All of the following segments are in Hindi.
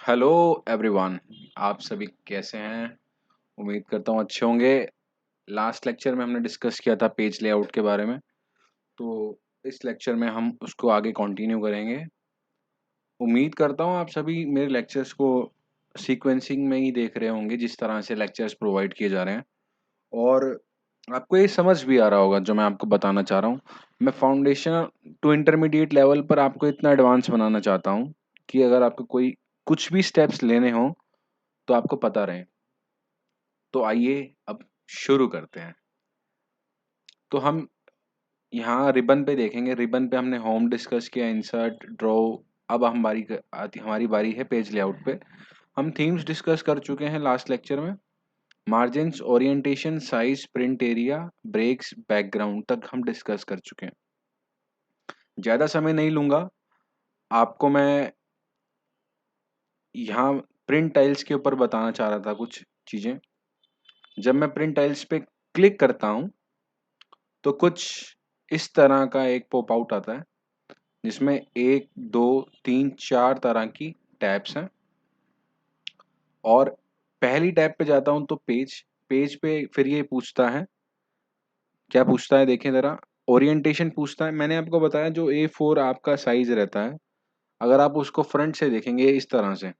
Hello everyone. आप सभी कैसे हैं? उम्मीद करता हूँ अच्छे होंगे। लास्ट लेक्चर में हमने डिस्कस किया था पेज लेआउट के बारे में, तो इस लेक्चर में हम उसको आगे कंटिन्यू करेंगे। उम्मीद करता हूँ आप सभी मेरे लेक्चर्स को सीक्वेंसिंग में ही देख रहे होंगे, जिस तरह से लेक्चर्स प्रोवाइड किए जा रहे हैं, और आपको ये समझ भी आ रहा होगा जो मैं आपको बताना चाह रहा हूँ। मैं फाउंडेशन टू इंटरमीडिएट लेवल पर आपको इतना एडवांस बनाना चाहता हूँ कि अगर आपको कोई कुछ भी स्टेप्स लेने हों तो आपको पता रहे। तो आइए अब शुरू करते हैं। तो हम यहाँ रिबन पे देखेंगे। रिबन पे हमने होम डिस्कस किया, इंसर्ट, ड्रॉ। अब हमारी बारी है पेज लेआउट पे। हम थीम्स डिस्कस कर चुके हैं लास्ट लेक्चर में। Margins, orientation, size, print area, breaks, background तक हम डिस्कस कर चुके हैं। ज़्यादा समय नहीं लूंगा। आपको मैं यहाँ प्रिंट टाइल्स के ऊपर बताना चाह रहा था कुछ चीज़ें। जब मैं प्रिंट टाइल्स पे क्लिक करता हूँ तो कुछ इस तरह का एक पॉप आउट आता है, जिसमें 1, 2, 3, 4 तरह की टैब्स हैं। और पहली टैब पे जाता हूँ तो पेज पेज पे फिर ये पूछता है, क्या पूछता है देखें ज़रा। ओरिएंटेशन पूछता है। मैंने आपको बताया जो A4 आपका साइज रहता है, अगर आप उसको फ्रंट से देखेंगे इस तरह से,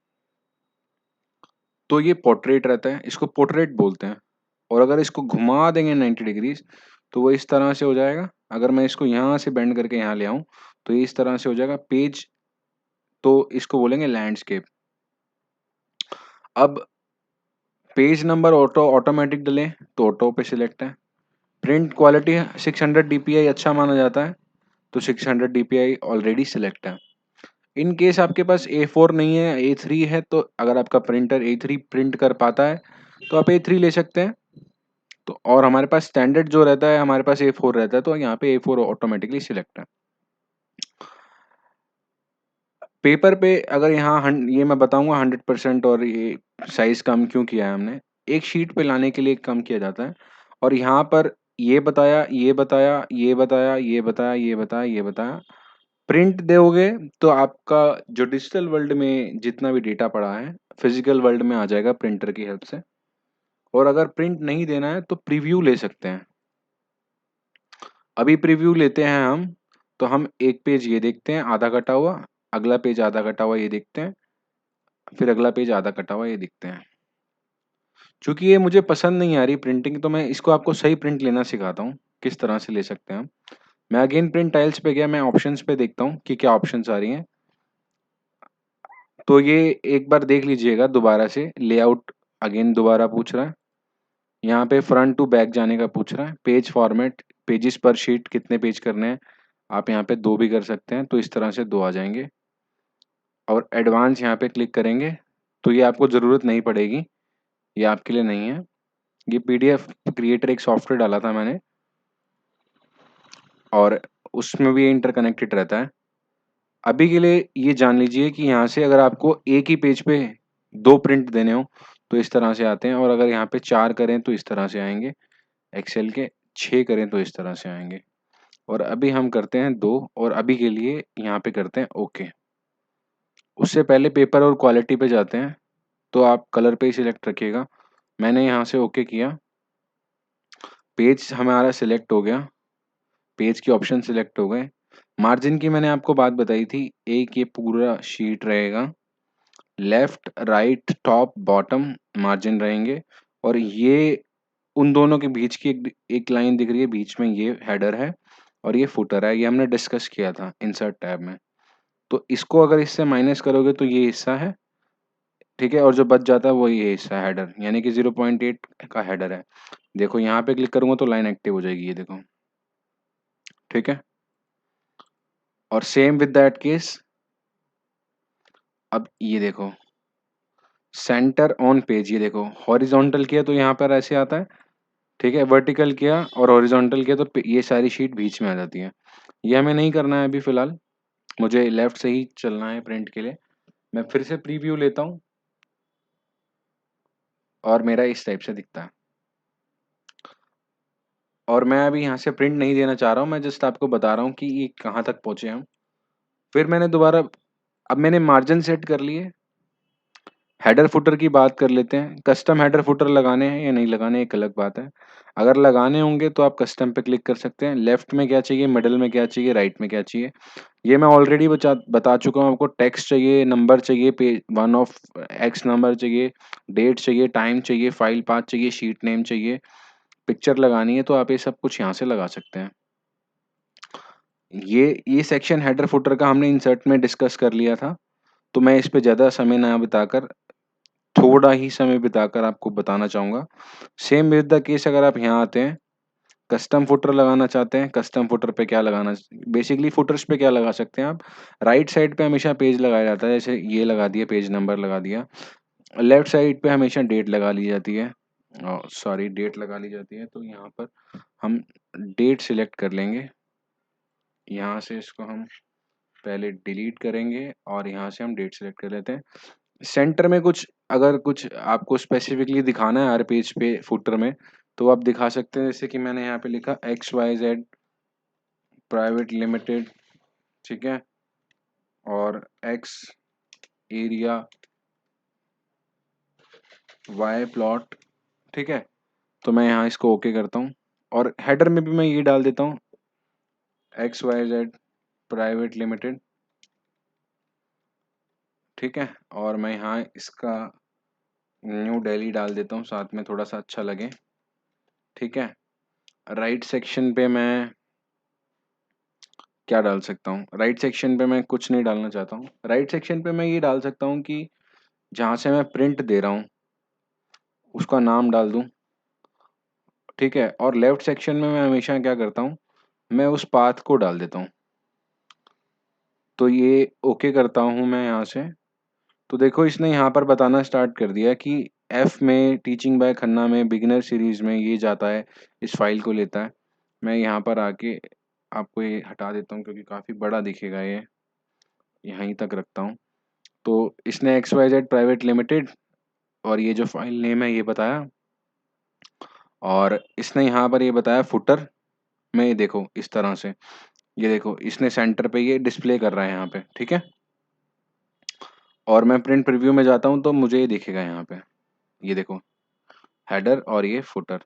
तो ये पोर्ट्रेट रहता है, इसको पोर्ट्रेट बोलते हैं। और अगर इसको घुमा देंगे 90 डिग्रीज तो वो इस तरह से हो जाएगा। अगर मैं इसको यहाँ से बेंड करके यहाँ ले आऊँ तो ये इस तरह से हो जाएगा पेज। तो इसको बोलेंगे लैंडस्केप। अब पेज नंबर ऑटोमेटिक डलें तो ऑटो पे सिलेक्ट है। प्रिंट क्वालिटी 600 डीपीआई अच्छा माना जाता है, तो 600 डीपीआई ऑलरेडी सिलेक्ट है। इन केस आपके पास A4 नहीं है, A3 है, तो अगर आपका प्रिंटर A3 प्रिंट कर पाता है तो आप A3 ले सकते हैं। तो और हमारे पास स्टैंडर्ड जो रहता है, हमारे पास A4 रहता है, तो यहाँ पे A4 ऑटोमेटिकली सिलेक्ट है। पेपर पे अगर यहाँ ये मैं बताऊंगा 100%। और ये साइज कम क्यों किया है हमने, एक शीट पे लाने के लिए कम किया जाता है। और यहाँ पर ये बताया, ये बताया, ये बताया, ये बताया, ये बताया, ये बताया। प्रिंट दोगे तो आपका जो डिजिटल वर्ल्ड में जितना भी डेटा पड़ा है, फिजिकल वर्ल्ड में आ जाएगा प्रिंटर की हेल्प से। और अगर प्रिंट नहीं देना है तो प्रीव्यू ले सकते हैं। अभी प्रीव्यू लेते हैं हम, तो हम एक पेज ये देखते हैं आधा कटा हुआ, अगला पेज आधा कटा हुआ ये देखते हैं, फिर अगला पेज आधा कटा हुआ ये देखते हैं। चूंकि ये मुझे पसंद नहीं आ रही प्रिंटिंग, तो मैं इसको आपको सही प्रिंट लेना सिखाता हूँ, किस तरह से ले सकते हैं हम। मैं अगेन प्रिंट टाइल्स पे गया, मैं ऑप्शंस पे देखता हूँ कि क्या ऑप्शंस आ रही हैं। तो ये एक बार देख लीजिएगा दोबारा से। लेआउट अगेन दोबारा पूछ रहा है। यहाँ पे फ्रंट टू बैक जाने का पूछ रहा है। पेज फॉर्मेट, पेजेस पर शीट कितने पेज करने हैं, आप यहाँ पे 2 भी कर सकते हैं, तो इस तरह से 2 आ जाएंगे। और एडवांस यहाँ पे क्लिक करेंगे तो ये आपको ज़रूरत नहीं पड़ेगी, ये आपके लिए नहीं है। ये पीडीएफ क्रिएटर एक सॉफ्टवेयर डाला था मैंने, और उसमें भी ये इंटरकनेक्टेड रहता है। अभी के लिए ये जान लीजिए कि यहाँ से अगर आपको एक ही पेज पे 2 प्रिंट देने हो तो इस तरह से आते हैं, और अगर यहाँ पे 4 करें तो इस तरह से आएंगे। एक्सेल के 6 करें तो इस तरह से आएंगे। और अभी हम करते हैं 2, और अभी के लिए यहाँ पे करते हैं ओके। उससे पहले पेपर और क्वालिटी पे जाते हैं, तो आप कलर पे ही सिलेक्ट रखिएगा। मैंने यहाँ से ओके किया, पेज हमारा सिलेक्ट हो गया, पेज के ऑप्शन सिलेक्ट हो गए। मार्जिन की मैंने आपको बात बताई थी, एक ये पूरा शीट रहेगा, left right top bottom margin रहेंगे। और ये उन दोनों के बीच की एक लाइन दिख रही है, बीच में ये हेडर है और ये फुटर है, ये हमने डिस्कस किया था इंसर्ट टैब में। तो इसको अगर इससे माइनस करोगे तो ये हिस्सा है, ठीक है, और जो बच जाता है वो ये हिस्सा है हेडर, यानी कि 0.8 का हेडर है। देखो यहाँ पे क्लिक करूंगा तो लाइन एक्टिव हो जाएगी, ये देखो, ठीक है। और सेम विद दैट केस, अब ये देखो सेंटर ऑन पेज, ये देखो हॉरिजॉन्टल किया तो यहाँ पर ऐसे आता है, ठीक है। वर्टिकल किया और हॉरिजॉन्टल किया तो ये सारी शीट बीच में आ जाती है। ये हमें नहीं करना है अभी फिलहाल, मुझे लेफ्ट से ही चलना है प्रिंट के लिए। मैं फिर से प्रीव्यू लेता हूँ और मेरा इस टाइप से दिखता है। और मैं अभी यहाँ से प्रिंट नहीं देना चाह रहा हूँ, मैं जस्ट आपको बता रहा हूँ कि ये कहाँ तक पहुँचे हम। फिर मैंने दोबारा, अब मैंने मार्जिन सेट कर लिए, हेडर फुटर की बात कर लेते हैं। कस्टम हेडर फुटर लगाने हैं या नहीं लगाने, एक अलग बात है। अगर लगाने होंगे तो आप कस्टम पे क्लिक कर सकते हैं। लेफ्ट में क्या चाहिए, मिडल में क्या चाहिए, राइट में क्या चाहिए, ये मैं ऑलरेडी बता चुका हूँ आपको। टेक्स्ट चाहिए, नंबर चाहिए, पेज 1 ऑफ एक्स नंबर चाहिए, डेट चाहिए, टाइम चाहिए, फाइल पाथ चाहिए, शीट नेम चाहिए, पिक्चर लगानी है, तो आप ये सब कुछ यहाँ से लगा सकते हैं। ये सेक्शन हेडर फुटर का हमने इंसर्ट में डिस्कस कर लिया था, तो मैं इस पे ज़्यादा समय ना बिताकर, थोड़ा ही समय बिताकर आपको बताना चाहूँगा। सेम विद द केस अगर आप यहाँ आते हैं, कस्टम फुटर लगाना चाहते हैं, कस्टम फुटर पे क्या लगाना, बेसिकली फुटर्स पे क्या लगा सकते हैं आप, राइट साइड पे हमेशा पेज लगाया जाता है, जैसे ये लगा दिया, पेज नंबर लगा दिया। लेफ्ट साइड पे हमेशा डेट लगा ली जाती है, सॉरी डेट लगा ली जाती है, तो यहाँ पर हम डेट सिलेक्ट कर लेंगे। यहाँ से इसको हम पहले डिलीट करेंगे और यहाँ से हम डेट सेलेक्ट कर लेते हैं। सेंटर में कुछ, अगर कुछ आपको स्पेसिफिकली दिखाना है हर पेज पे फुटर में, तो आप दिखा सकते हैं, जैसे कि मैंने यहाँ पे लिखा XYZ प्राइवेट लिमिटेड, ठीक है, और X एरिया Y प्लॉट, ठीक है। तो मैं यहाँ इसको ओके करता हूँ और हेडर में भी मैं ये डाल देता हूँ XYZ प्राइवेट लिमिटेड, ठीक है। और मैं यहाँ इसका न्यू दिल्ली डाल देता हूँ साथ में, थोड़ा सा अच्छा लगे, ठीक है। राइट सेक्शन पे मैं क्या डाल सकता हूँ, राइट सेक्शन पे मैं कुछ नहीं डालना चाहता हूँ। राइट सेक्शन पे मैं ये डाल सकता हूँ कि जहाँ से मैं प्रिंट दे रहा हूँ उसका नाम डाल दूँ, ठीक है। और लेफ्ट सेक्शन में मैं हमेशा क्या करता हूँ, मैं उस पाथ को डाल देता हूँ। तो ये ओके करता हूँ मैं यहाँ से। तो देखो इसने यहाँ पर बताना स्टार्ट कर दिया कि एफ में टीचिंग बाय खन्ना में बिगिनर सीरीज में ये जाता है, इस फाइल को लेता है। मैं यहाँ पर आके आपको ये हटा देता हूँ क्योंकि काफ़ी बड़ा दिखेगा ये, यहीं तक रखता हूँ। तो इसने XYZ प्राइवेट लिमिटेड और ये जो फाइल नेम है ये बताया, और इसने यहाँ पर ये बताया फुटर में, ये देखो इस तरह से, ये देखो इसने सेंटर पे ये डिस्प्ले कर रहा है यहाँ पे, ठीक है। और मैं प्रिंट प्रीव्यू में जाता हूँ तो मुझे ये दिखेगा यहाँ पे, ये देखो हेडर और ये फुटर।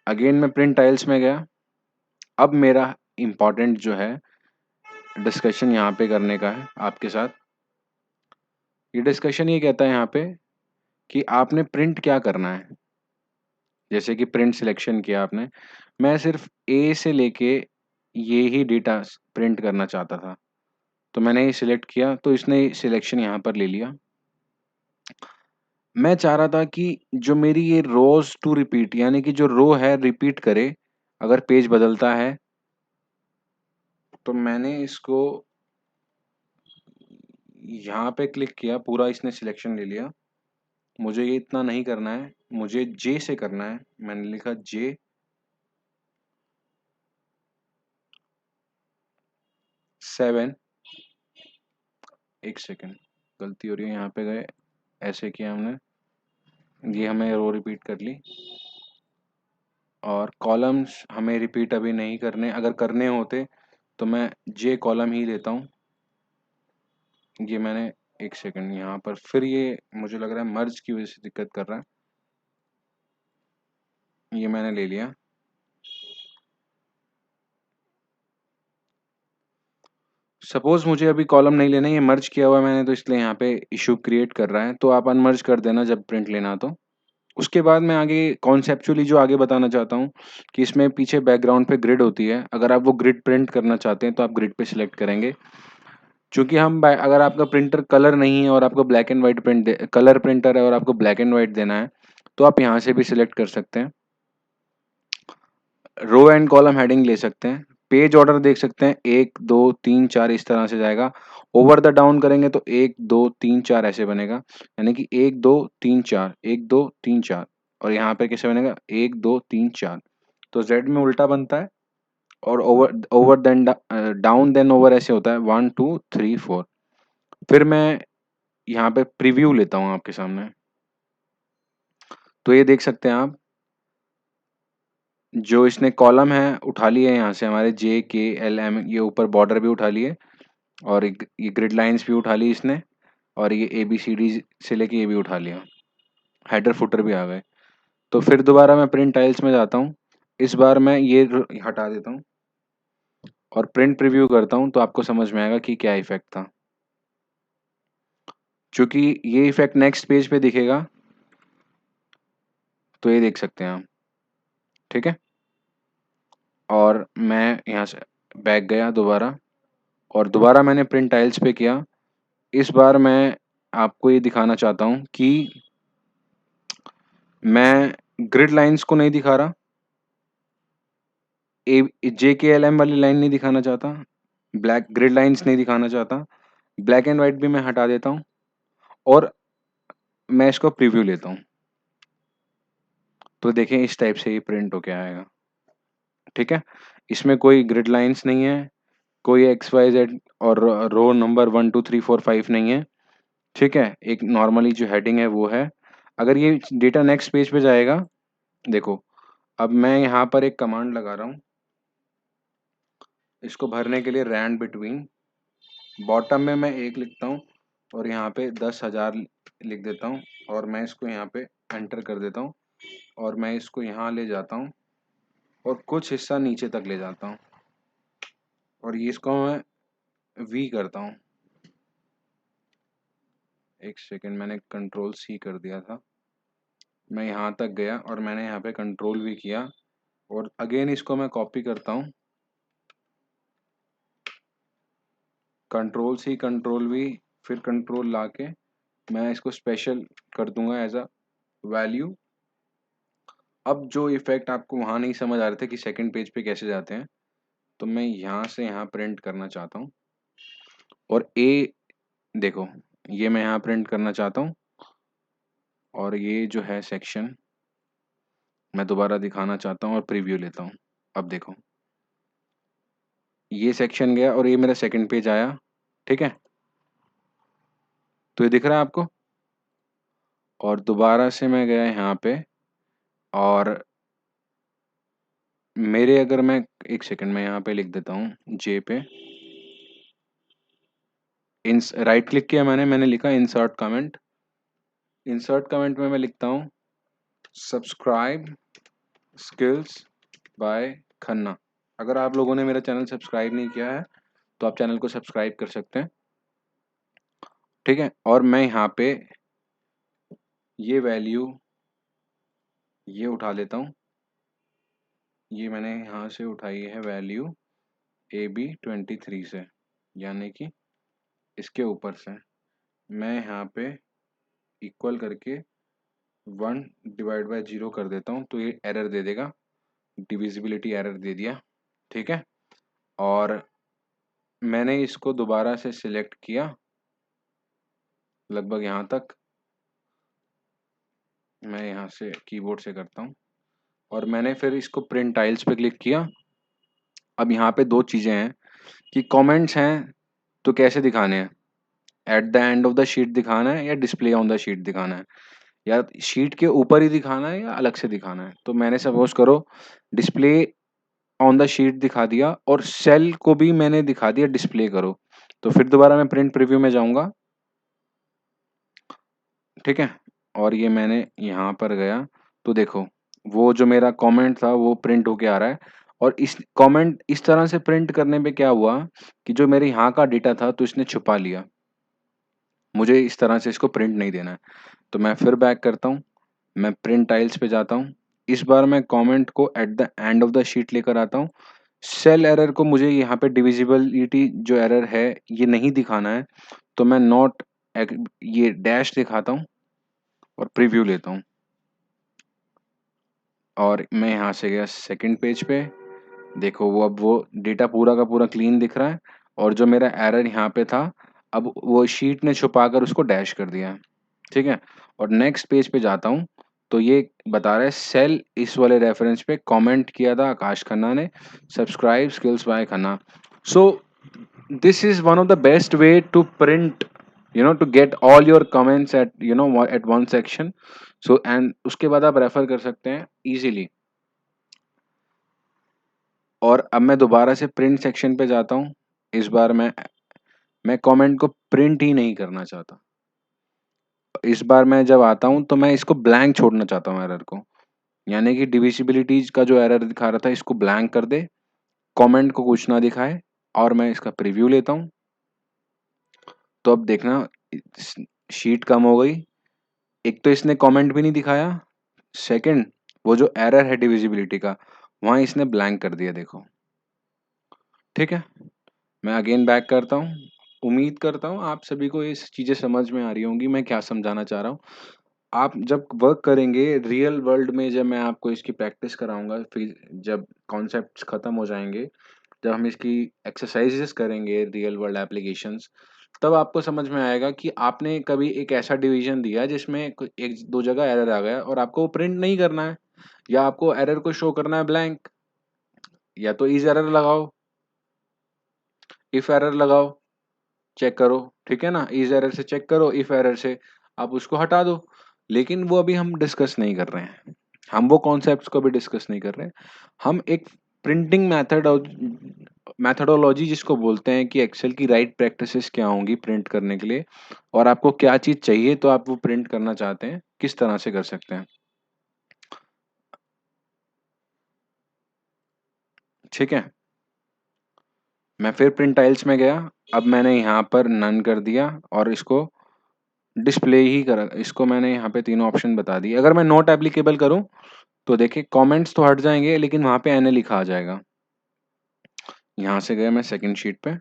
अगेन मैं प्रिंट टाइल्स में गया। अब मेरा इम्पोर्टेंट जो है डिस्कशन यहाँ पे करने का है आपके साथ। ये डिस्कशन ये कहता है यहाँ पे कि आपने प्रिंट क्या करना है। जैसे कि प्रिंट सिलेक्शन किया आपने, मैं सिर्फ ए से लेके ये ही डेटा प्रिंट करना चाहता था, तो मैंने ये सिलेक्ट किया, तो इसने सिलेक्शन यहाँ पर ले लिया। मैं चाह रहा था कि जो मेरी ये रोज टू रिपीट, यानी कि जो रो है रिपीट करे अगर पेज बदलता है, तो मैंने इसको यहाँ पे क्लिक किया, पूरा इसने सिलेक्शन ले लिया। मुझे ये इतना नहीं करना है, मुझे जे से करना है। मैंने लिखा जे 7, एक सेकेंड गलती हो रही है, यहाँ पे गए, ऐसे किया हमने, ये हमें रो रिपीट कर ली। और कॉलम्स हमें रिपीट अभी नहीं करने, अगर करने होते तो मैं जे कॉलम ही लेता हूँ। ये मैंने, एक सेकंड, यहाँ पर फिर ये मुझे लग रहा है मर्ज की वजह से दिक्कत कर रहा है, ये मैंने ले लिया। सपोज मुझे अभी कॉलम नहीं लेना है, ये मर्ज किया हुआ है मैंने, तो इसलिए यहाँ पे इशू क्रिएट कर रहा है, तो आप अनमर्ज कर देना जब प्रिंट लेना तो। उसके बाद मैं आगे कॉन्सेप्चुअली जो आगे बताना चाहता हूँ कि इसमें पीछे बैकग्राउंड पे ग्रिड होती है। अगर आप वो ग्रिड प्रिंट करना चाहते हैं तो आप ग्रिड पे सिलेक्ट करेंगे। चूंकि अगर आपका प्रिंटर कलर नहीं है और आपको black and white colour printer है और आपको ब्लैक एंड व्हाइट देना है, तो आप यहाँ से भी सिलेक्ट कर सकते हैं। रो एंड कॉलम हेडिंग ले सकते हैं। पेज ऑर्डर देख सकते हैं, 1 2 3 4 इस तरह से जाएगा। ओवर द डाउन करेंगे तो 1 2 3 4 ऐसे बनेगा, यानी कि 1 2 3 4 1 2 3 4। और यहाँ पे कैसे बनेगा, 1 2 3 4। तो जेड में उल्टा बनता है, और over over then down then over ऐसे होता है, 1 2 3 4। फिर मैं यहाँ पे प्रीव्यू लेता हूँ आपके सामने, तो ये देख सकते हैं आप, जो इसने कॉलम है उठा लिए यहाँ से, हमारे JKLM, ये ऊपर बॉर्डर भी उठा लिए और ये ग्रिड लाइंस भी उठा ली इसने। और ये ABCD से लेके ये भी उठा लिया, हेडर फुटर भी आ गए। तो फिर दोबारा मैं प्रिंट टाइल्स में जाता हूँ, इस बार मैं ये हटा देता हूँ और प्रिंट प्रीव्यू करता हूँ, तो आपको समझ में आएगा कि क्या इफेक्ट था। चूंकि ये इफेक्ट नेक्स्ट पेज पे दिखेगा, तो ये देख सकते हैं आप, ठीक है। और मैं यहाँ से बैक गया दोबारा, और दोबारा मैंने प्रिंट टाइल्स पे किया। इस बार मैं आपको ये दिखाना चाहता हूँ कि मैं ग्रिड लाइंस को नहीं दिखा रहा, JKLM वाली लाइन नहीं दिखाना चाहता, ब्लैक ग्रिड लाइंस नहीं दिखाना चाहता, ब्लैक एंड व्हाइट भी मैं हटा देता हूँ और मैं इसको प्रीव्यू लेता हूँ। तो देखें इस टाइप से ये प्रिंट होके आएगा, ठीक है। इसमें कोई ग्रिड लाइंस नहीं है, कोई XYZ और रो नंबर 1 2 3 4 5 नहीं है, ठीक है। एक नॉर्मली जो हेडिंग है वो है। अगर ये डेटा नेक्स्ट पेज पे जाएगा, देखो अब मैं यहाँ पर एक कमांड लगा रहा हूँ, इसको भरने के लिए रैंड बिटवीन, बॉटम में मैं 1 लिखता हूँ और यहाँ पे 10,000 लिख देता हूँ, और मैं इसको यहाँ पे एंटर कर देता हूँ, और मैं इसको यहाँ ले जाता हूँ और कुछ हिस्सा नीचे तक ले जाता हूँ, और ये इसको मैं V करता हूँ। एक सेकेंड, मैंने Ctrl+C कर दिया था। मैं यहाँ तक गया और मैंने यहाँ पे Ctrl+V किया, और अगेन इसको मैं कॉपी करता हूँ, Ctrl+C Ctrl+V, फिर कंट्रोल ला के मैं इसको स्पेशल कर दूंगा एज अ वैल्यू। अब जो इफेक्ट आपको वहाँ नहीं समझ आ रहे थे कि सेकंड पेज पे कैसे जाते हैं, तो मैं यहाँ से यहाँ प्रिंट करना चाहता हूँ, और देखो ये मैं यहाँ प्रिंट करना चाहता हूँ, और ये जो है सेक्शन मैं दोबारा दिखाना चाहता हूँ और प्रीव्यू लेता हूँ। अब देखो ये सेक्शन गया और ये मेरा सेकंड पेज आया, ठीक है। तो ये दिख रहा है आपको, और दोबारा से मैं गया यहाँ पे, और मेरे अगर मैं एक सेकंड में यहाँ पे लिख देता हूँ जे पे, राइट क्लिक किया मैंने लिखा इंसर्ट कमेंट। इंसर्ट कमेंट में मैं लिखता हूँ सब्सक्राइब स्किल्स बाय खन्ना। अगर आप लोगों ने मेरा चैनल सब्सक्राइब नहीं किया है तो आप चैनल को सब्सक्राइब कर सकते हैं, ठीक है। और मैं यहाँ पे ये वैल्यू ये उठा लेता हूँ, ये मैंने यहाँ से उठाई है वैल्यू AB23 से, यानी कि इसके ऊपर से मैं यहाँ पे इक्वल करके 1/0 कर देता हूँ, तो ये एरर दे देगा, डिविजिबिलिटी एरर दे दिया, ठीक है। और मैंने इसको दोबारा से सिलेक्ट किया लगभग यहाँ तक, मैं यहाँ से कीबोर्ड से करता हूँ, और मैंने फिर इसको प्रिंट टाइल्स पे क्लिक किया। अब यहाँ पे दो चीज़ें हैं कि कमेंट्स हैं तो कैसे दिखाने हैं, at the end of the sheet दिखाना है या डिस्प्ले ऑन द शीट दिखाना है, या शीट के ऊपर ही दिखाना है या अलग से दिखाना है। तो मैंने सपोज करो डिस्प्ले ऑन द शीट दिखा दिया और सेल को भी मैंने दिखा दिया डिस्प्ले करो, तो फिर दोबारा मैं प्रिंट प्रीव्यू में जाऊंगा, ठीक है। और ये मैंने यहाँ पर गया, तो देखो वो जो मेरा कमेंट था वो प्रिंट होके आ रहा है, और इस कमेंट इस तरह से प्रिंट करने पे क्या हुआ कि जो मेरे यहाँ का डेटा था तो इसने छुपा लिया, मुझे इस तरह से इसको प्रिंट नहीं देना है। तो मैं फिर बैक करता हूँ, मैं प्रिंट टाइल्स पे जाता हूँ, इस बार मैं कमेंट को at the end of the sheet लेकर आता हूँ। सेल एरर को मुझे यहाँ पे डिविजिबिलिटी जो एरर है ये नहीं दिखाना है, तो मैं नॉट ये डैश दिखाता हूँ और प्रीव्यू लेता हूँ, और मैं यहाँ से गया सेकंड पेज पे। देखो वो अब वो डेटा पूरा का पूरा क्लीन दिख रहा है, और जो मेरा एरर यहाँ पे था अब वो शीट ने छुपा कर उसको डैश कर दिया है, ठीक है। और नेक्स्ट पेज पे जाता हूँ, तो ये बता रहा है सेल इस वाले रेफरेंस पे कमेंट किया था आकाश खन्ना ने, subscribe skills by Khanna. So this is one of the best way to print, to get all your comments at at one section. So and उसके बाद आप रेफर कर सकते हैं इजीली। और अब मैं दोबारा से प्रिंट सेक्शन पे जाता हूँ, इस बार मैं कमेंट को प्रिंट ही नहीं करना चाहता, इस बार मैं जब आता हूँ तो मैं इसको ब्लैंक छोड़ना चाहता हूँ एरर को। यानी कि डिविजिबिलिटीज़ का जो एरर दिखा रहा था इसको ब्लैंक कर दे, कमेंट को कुछ ना दिखाए और मैं इसका प्रीव्यू लेता हूँ। तो अब देखना इस शीट कम हो गई। एक तो इसने कमेंट भी नहीं दिखाया, सेकंड वो जो एरर है डिविजिबिलिटी का, वहाँ इसने ब्लैंक कर दिया देखो। ठीक है? मैं अगेन बैक करता हूँ। उम्मीद करता हूँ आप सभी को ये चीज़ें समझ में आ रही होंगी मैं क्या समझाना चाह रहा हूँ। आप जब वर्क करेंगे रियल वर्ल्ड में, जब मैं आपको इसकी प्रैक्टिस कराऊँगा, फिर जब कॉन्सेप्ट्स खत्म हो जाएँगे, जब हम इसकी एक्सरसाइज़ेस करेंगे रियल वर्ल्ड एप्लीकेशंस, तब आपको समझ में आएगा कि आपने कभी एक ऐसा डिवीज़न दिया जिसमें कोई 1-2 जगह एरर आ गया और आपको वो प्रिंट नहीं करना है, या आपको एरर को शो करना है ब्लैंक, या तो इस एरर लगाओ, इफ एरर लगाओ, चेक करो, ठीक है ना? इस एरर से चेक करो, इफ एरर से आप उसको हटा दो। लेकिन वो अभी हम डिस्कस नहीं कर रहे हैं। हम वो कॉन्सेप्ट्स को भी डिस्कस नहीं कर रहे हैं। हम एक प्रिंटिंग मेथोडोलॉजी जिसको बोलते हैं कि एक्सेल की राइट प्रैक्टिसेस क्या होंगी प्रिंट करने के लिए, और आपको क्या चीज़ चाहिए तो आप वो प्रिंट करना चाहते हैं, किस तरह से कर सकते हैं। ठीक है? मैं फिर प्रिंट टाइल्स में गया, अब मैंने यहाँ पर नन कर दिया और इसको डिस्प्ले ही करा, इसको मैंने यहाँ पे तीनों ऑप्शन बता दिए। अगर मैं नॉट एप्लीकेबल करूँ, तो देखिए कमेंट्स तो हट जाएँगे लेकिन वहाँ पे एनए लिखा आ जाएगा। यहाँ से गया मैं सेकंड शीट पे,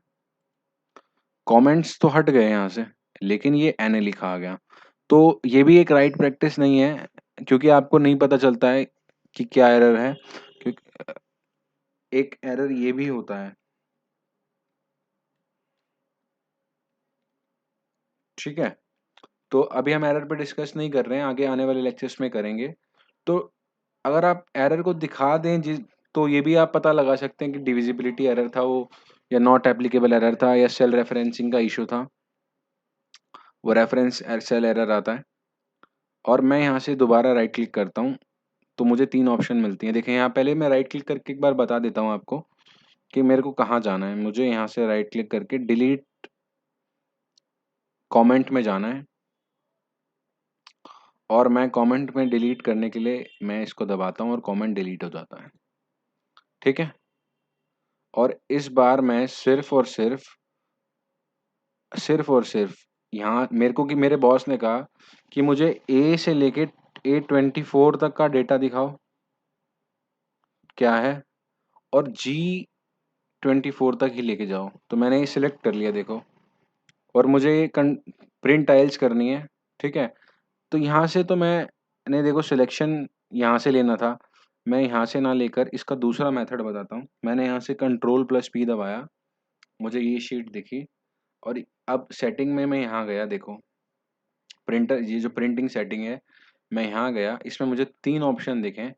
कमेंट्स तो हट गए यहाँ से, लेकिन ये एनए लिखा आ गया। तो ये भी एक राइट प्रैक्टिस नहीं है, क्योंकि आपको नहीं पता चलता है कि क्या एरर है, क्योंकि एक एरर ये भी होता है। ठीक है? तो अभी हम एरर पे डिस्कस नहीं कर रहे हैं, आगे आने वाले लेक्चर्स में करेंगे। तो अगर आप एरर को दिखा दें तो ये भी आप पता लगा सकते हैं कि डिविजिबिलिटी एरर था वो, या नॉट एप्लीकेबल एरर था, या सेल रेफरेंसिंग का इश्यू था। वो रेफरेंस सेल एरर आता है। और मैं यहाँ से दोबारा राइट क्लिक करता हूँ, तो मुझे 3 ऑप्शन मिलती हैं। देखिए यहाँ पहले मैं राइट क्लिक करके एक बार बता देता हूँ आपको कि मेरे को कहाँ जाना है। मुझे यहाँ से राइट क्लिक करके डिलीट कमेंट में जाना है, और मैं कमेंट में डिलीट करने के लिए मैं इसको दबाता हूँ और कमेंट डिलीट हो जाता है। ठीक है? और इस बार मैं सिर्फ यहाँ मेरे को, कि मेरे बॉस ने कहा कि मुझे ए से लेके A24 तक का डेटा दिखाओ, क्या है? और G24 तक ही लेके जाओ। तो मैंने ये सिलेक्ट कर लिया देखो, और मुझे ये प्रिंट टाइल्स करनी है। ठीक है? तो यहाँ से तो मैंने देखो सिलेक्शन यहाँ से लेना था, मैं यहाँ से ना लेकर इसका दूसरा मेथड बताता हूँ। मैंने यहाँ से Ctrl+P दबाया, मुझे ये शीट दिखी, और अब सेटिंग में मैं यहाँ गया देखो, प्रिंटर, ये जो प्रिंटिंग सेटिंग है, मैं यहाँ गया, इसमें मुझे 3 ऑप्शन दिखे।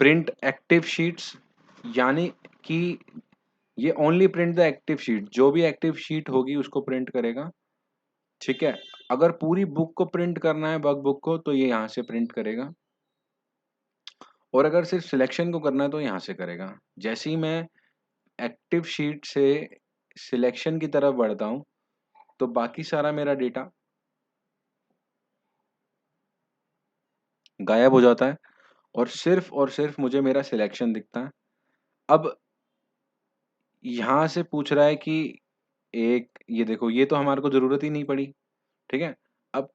प्रिंट एक्टिव शीट्स, यानी कि ये only print the active sheet, जो भी एक्टिव शीट होगी उसको प्रिंट करेगा। ठीक है? अगर पूरी बुक को प्रिंट करना है, वर्कबुक को, तो ये यहाँ से प्रिंट करेगा, और अगर सिर्फ सिलेक्शन को करना है तो यहाँ से करेगा। जैसे ही मैं एक्टिव शीट से सिलेक्शन की तरफ बढ़ता हूँ, तो बाकी सारा मेरा डेटा गायब हो जाता है, और सिर्फ मुझे मेरा सिलेक्शन दिखता है। अब यहाँ से पूछ रहा है कि एक ये देखो, ये तो हमारे को ज़रूरत ही नहीं पड़ी। ठीक है? अब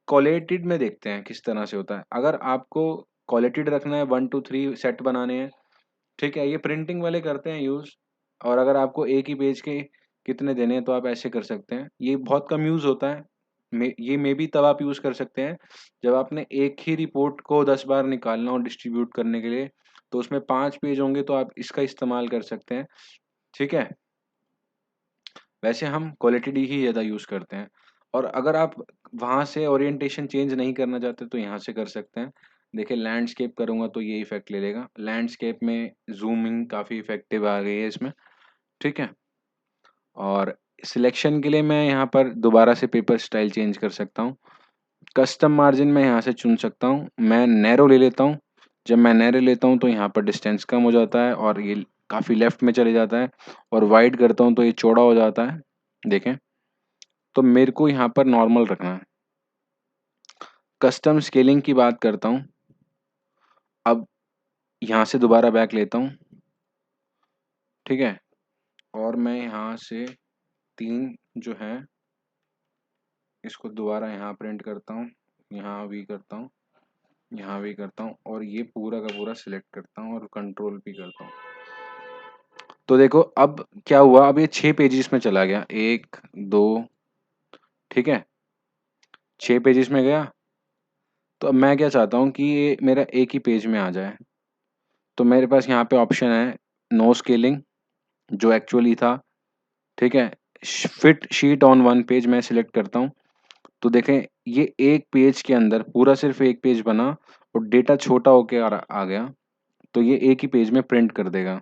कोलेटेड में देखते हैं किस तरह से होता है। अगर आपको कोलेटेड रखना है, 1 2 3 सेट बनाने हैं, ठीक है? ये प्रिंटिंग वाले करते हैं यूज़, और अगर आपको एक ही पेज के कितने देने हैं तो आप ऐसे कर सकते हैं। ये बहुत कम यूज़ होता है। ये मेबी तब आप यूज़ कर सकते हैं जब आपने एक ही रिपोर्ट को 10 बार निकालना हो डिस्ट्रीब्यूट करने के लिए, तो उसमें 5 पेज होंगे तो आप इसका इस्तेमाल कर सकते हैं। ठीक है? वैसे हम क्वालिटी डी ही ज़्यादा यूज़ करते हैं, और अगर आप वहाँ से ओरिएंटेशन चेंज नहीं करना चाहते तो यहाँ से कर सकते हैं। देखिए लैंडस्केप करूँगा तो ये इफ़ेक्ट ले लेगा। लैंडस्केप में ज़ूमिंग काफ़ी इफ़ेक्टिव आ गई है इसमें। ठीक है? और सिलेक्शन के लिए मैं यहाँ पर दोबारा से पेपर स्टाइल चेंज कर सकता हूँ। कस्टम मार्जिन मैं यहाँ से चुन सकता हूँ। मैं नैरो ले लेता हूँ। जब मैं नैरो लेता हूँ तो यहाँ पर डिस्टेंस कम हो जाता है और ये काफ़ी लेफ्ट में चले जाता है, और वाइड करता हूँ तो ये चौड़ा हो जाता है। देखें, तो मेरे को यहाँ पर नॉर्मल रखना है। कस्टम स्केलिंग की बात करता हूँ। अब यहाँ से दोबारा बैक लेता हूँ, ठीक है? और मैं यहाँ से 3 जो है इसको दोबारा यहाँ प्रिंट करता हूँ, यहाँ भी करता हूँ, यहाँ भी करता हूँ और ये पूरा का पूरा सिलेक्ट करता हूँ और कंट्रोल भी करता हूँ। तो देखो अब क्या हुआ, अब ये 6 पेजेस में चला गया। 1, 2, ठीक है? 6 पेजेस में गया। तो अब मैं क्या चाहता हूँ कि ये मेरा एक ही पेज में आ जाए। तो मेरे पास यहाँ पे ऑप्शन है नो स्केलिंग, जो एक्चुअली था, ठीक है? Fit sheet on one page मैं सिलेक्ट करता हूँ। तो देखें ये एक पेज के अंदर पूरा सिर्फ एक पेज बना और डेटा छोटा होके आ गया। तो ये एक ही पेज में प्रिंट कर देगा,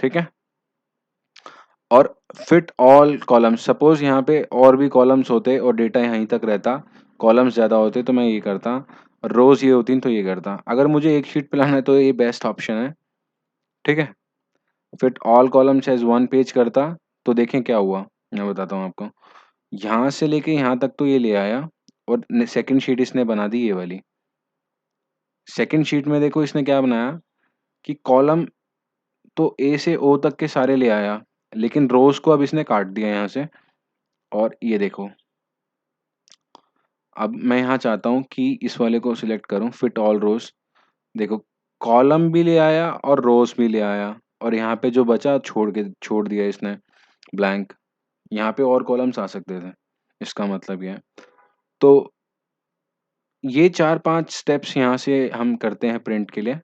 ठीक है? और फिट ऑल कॉलम्स, सपोज यहाँ पे और भी कॉलम्स होते और डेटा यहीं तक रहता, कॉलम्स ज़्यादा होते तो मैं ये करता, रोज ये होती तो ये करता। अगर मुझे एक शीट पे लाना है तो ये बेस्ट ऑप्शन है, ठीक है? Fit all columns as one page करता। तो देखें क्या हुआ, मैं बताता हूँ आपको। यहाँ से लेके यहाँ तक तो ये ले आया और सेकंड शीट इसने बना दी ये वाली। सेकंड शीट में देखो इसने क्या बनाया कि कॉलम तो ए से ओ तक के सारे ले आया, लेकिन रोज को अब इसने काट दिया यहाँ से। और ये देखो, अब मैं यहाँ चाहता हूँ कि इस वाले को सिलेक्ट करूँ, फिट ऑल रोज। देखो कॉलम भी ले आया और रोज भी ले आया और यहाँ पे जो बचा छोड़ दिया इसने ब्लैंक। यहाँ पे और कॉलम्स आ सकते थे, इसका मतलब ये है। तो ये 4-5 स्टेप्स यहाँ से हम करते हैं प्रिंट के लिए।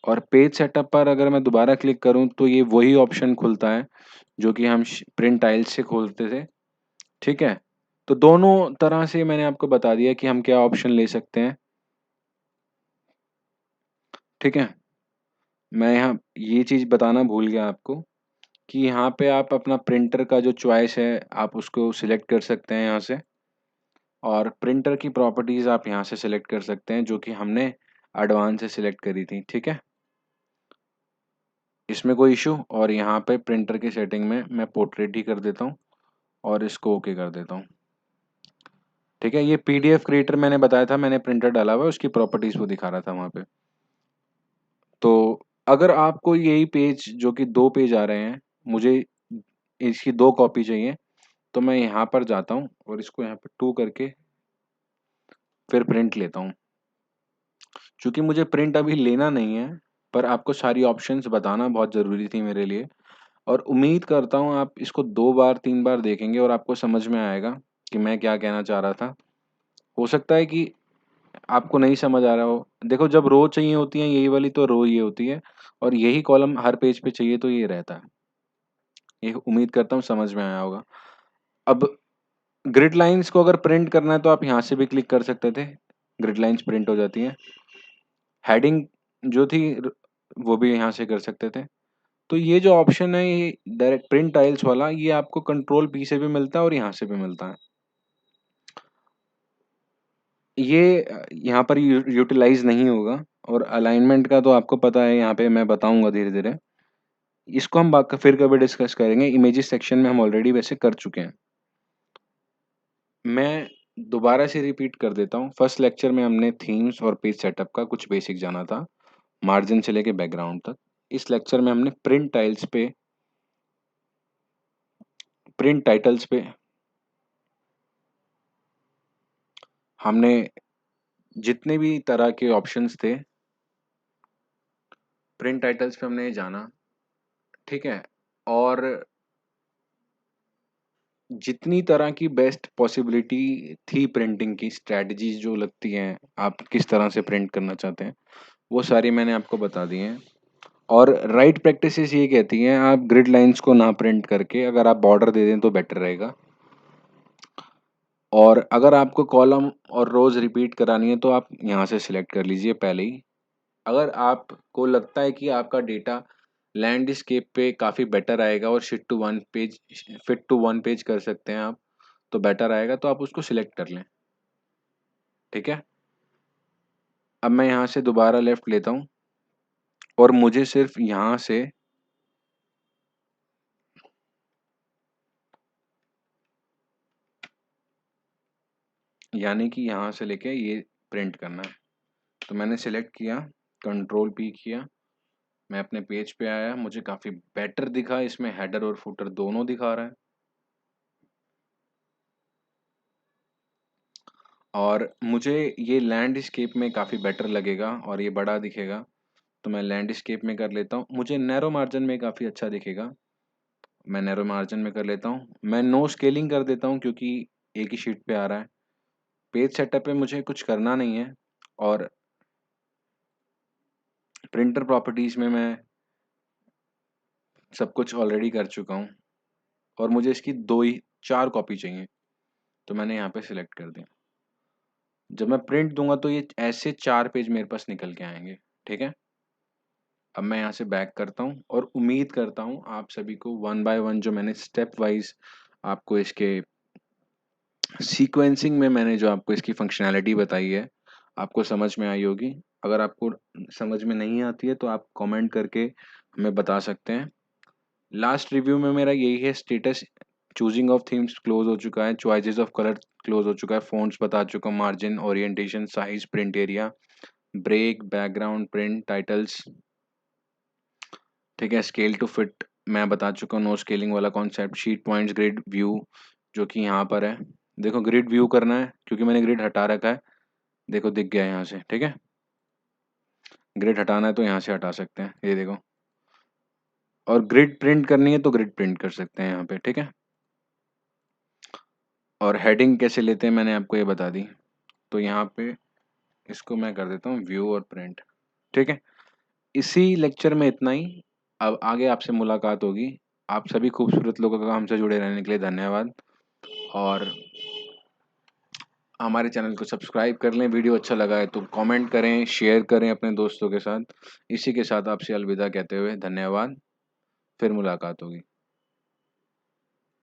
और पेज सेटअप पर अगर मैं दोबारा क्लिक करूँ तो ये वही ऑप्शन खुलता है जो कि हम प्रिंट टाइल्स से खोलते थे, ठीक है? तो दोनों तरह से मैंने आपको बता दिया कि हम क्या ऑप्शन ले सकते हैं, ठीक है? मैं यहाँ ये चीज़ बताना भूल गया आपको कि यहाँ पे आप अपना प्रिंटर का जो चॉइस है आप उसको सिलेक्ट कर सकते हैं यहाँ से। और प्रिंटर की प्रॉपर्टीज़ आप यहाँ से सिलेक्ट कर सकते हैं जो कि हमने एडवांस से सिलेक्ट करी थी, ठीक है? इसमें कोई इशू। और यहाँ पे प्रिंटर की सेटिंग में मैं पोर्ट्रेट ही कर देता हूँ और इसको ओके कर देता हूँ, ठीक है? ये पीडीएफ क्रिएटर मैंने बताया था, मैंने प्रिंटर डाला हुआ है, उसकी प्रॉपर्टीज़ वो दिखा रहा था वहाँ पे। तो अगर आपको यही पेज जो कि 2 पेज आ रहे हैं, मुझे इसकी 2 कॉपी चाहिए, तो मैं यहाँ पर जाता हूँ और इसको यहाँ पे 2 करके फिर प्रिंट लेता हूँ। चूँकि मुझे प्रिंट अभी लेना नहीं है, पर आपको सारी ऑप्शंस बताना बहुत ज़रूरी थी मेरे लिए। और उम्मीद करता हूँ आप इसको 2 बार 3 बार देखेंगे और आपको समझ में आएगा कि मैं क्या कहना चाह रहा था। हो सकता है कि आपको नहीं समझ आ रहा हो। देखो जब रो चाहिए होती है यही वाली तो रो ये होती है और यही कॉलम हर पेज पे चाहिए तो ये रहता है। ये उम्मीद करता हूँ समझ में आया होगा। अब ग्रिड लाइन्स को अगर प्रिंट करना है तो आप यहाँ से भी क्लिक कर सकते थे, ग्रिड लाइन्स प्रिंट हो जाती हैं। हेडिंग जो थी वो भी यहाँ से कर सकते थे। तो ये जो ऑप्शन है ये डायरेक्ट प्रिंट टाइल्स वाला, ये आपको कंट्रोल पी से भी मिलता है और यहाँ से भी मिलता है। ये यहाँ पर यूटिलाइज नहीं होगा। और अलाइनमेंट का तो आपको पता है, यहाँ पे मैं बताऊंगा धीरे धीरे। इसको हम फिर कभी डिस्कस करेंगे, इमेजेस सेक्शन में हम ऑलरेडी वैसे कर चुके हैं। मैं दोबारा से रिपीट कर देता हूँ। फर्स्ट लेक्चर में हमने थीम्स और पेज सेटअप का कुछ बेसिक जाना था, मार्जिन से लेके बैकग्राउंड तक। इस लेक्चर में हमने प्रिंट टाइटल्स पे हमने जितने भी तरह के ऑप्शंस थे, प्रिंट टाइटल्स पे हमने जाना, ठीक है? और जितनी तरह की बेस्ट पॉसिबिलिटी थी प्रिंटिंग की स्ट्रैटेजीज जो लगती हैं, आप किस तरह से प्रिंट करना चाहते हैं, वो सारी मैंने आपको बता दी हैं। और राइट प्रैक्टिसेस ये कहती हैं आप ग्रिड लाइंस को ना प्रिंट करके अगर आप बॉर्डर दे दें तो बेटर रहेगा। और अगर आपको कॉलम और रोज रिपीट करानी है तो आप यहाँ से सिलेक्ट कर लीजिए पहले ही। अगर आपको लगता है कि आपका डेटा लैंडस्केप पे काफ़ी बेटर आएगा और फिट टू वन पेज कर सकते हैं आप, तो बेटर आएगा तो आप उसको सिलेक्ट कर लें, ठीक है? अब मैं यहाँ से दोबारा लेफ्ट लेता हूँ और मुझे सिर्फ यहाँ से यानी कि यहाँ से लेके ये प्रिंट करना है। तो मैंने सेलेक्ट किया, कंट्रोल पी किया, मैं अपने पेज पे आया, मुझे काफ़ी बेटर दिखा, इसमें हेडर और फुटर दोनों दिखा रहा है। और मुझे ये लैंडस्केप में काफ़ी बेटर लगेगा और ये बड़ा दिखेगा, तो मैं लैंडस्केप में कर लेता हूँ। मुझे नैरो मार्जिन में काफ़ी अच्छा दिखेगा, मैं नैरो मार्जिन में कर लेता हूँ। मैं नो स्केलिंग कर देता हूँ क्योंकि एक ही शीट पे आ रहा है। पेज सेटअप पे मुझे कुछ करना नहीं है और प्रिंटर प्रॉपर्टीज़ में मैं सब कुछ ऑलरेडी कर चुका हूँ और मुझे इसकी 2 ही 4 कॉपी चाहिए, तो मैंने यहाँ पे सिलेक्ट कर दिया। जब मैं प्रिंट दूँगा तो ये ऐसे 4 पेज मेरे पास निकल के आएँगे, ठीक है? अब मैं यहाँ से बैक करता हूँ और उम्मीद करता हूँ आप सभी को वन बाय वन जो मैंने स्टेप वाइज़ आपको इसके सीक्वेंसिंग में मैंने जो आपको इसकी फंक्शनैलिटी बताई है, आपको समझ में आई होगी। अगर आपको समझ में नहीं आती है तो आप कमेंट करके हमें बता सकते हैं। लास्ट रिव्यू में मेरा यही है status. Choosing of themes close हो चुका है, चॉइसेस ऑफ कलर क्लोज हो चुका है, फ़ॉन्ट्स बता चुका हूँ, margin, orientation, size, print area, break, background, print, titles, ठीक है? स्केल टू फिट मैं बता चुका हूँ, नो स्केलिंग वाला कॉन्सेप्ट, शीट पॉइंट्स, ग्रिड व्यू जो कि यहाँ पर है। देखो ग्रिड व्यू करना है क्योंकि मैंने ग्रिड हटा रखा है, देखो दिख गया है यहाँ से, ठीक है? ग्रिड हटाना है तो यहाँ से हटा सकते हैं, ये देखो। और ग्रिड प्रिंट करनी है तो ग्रिड प्रिंट कर सकते हैं यहाँ पे, ठीक है? और हेडिंग कैसे लेते हैं मैंने आपको ये बता दी। तो यहाँ पे इसको मैं कर देता हूँ व्यू और प्रिंट, ठीक है? इसी लेक्चर में इतना ही। अब आगे आपसे मुलाकात होगी। आप सभी खूबसूरत लोगों का हमसे जुड़े रहने के लिए धन्यवाद और हमारे चैनल को सब्सक्राइब कर लें। वीडियो अच्छा लगा है तो कमेंट करें, शेयर करें अपने दोस्तों के साथ। इसी के साथ आपसे अलविदा कहते हुए धन्यवाद। फिर मुलाकात होगी।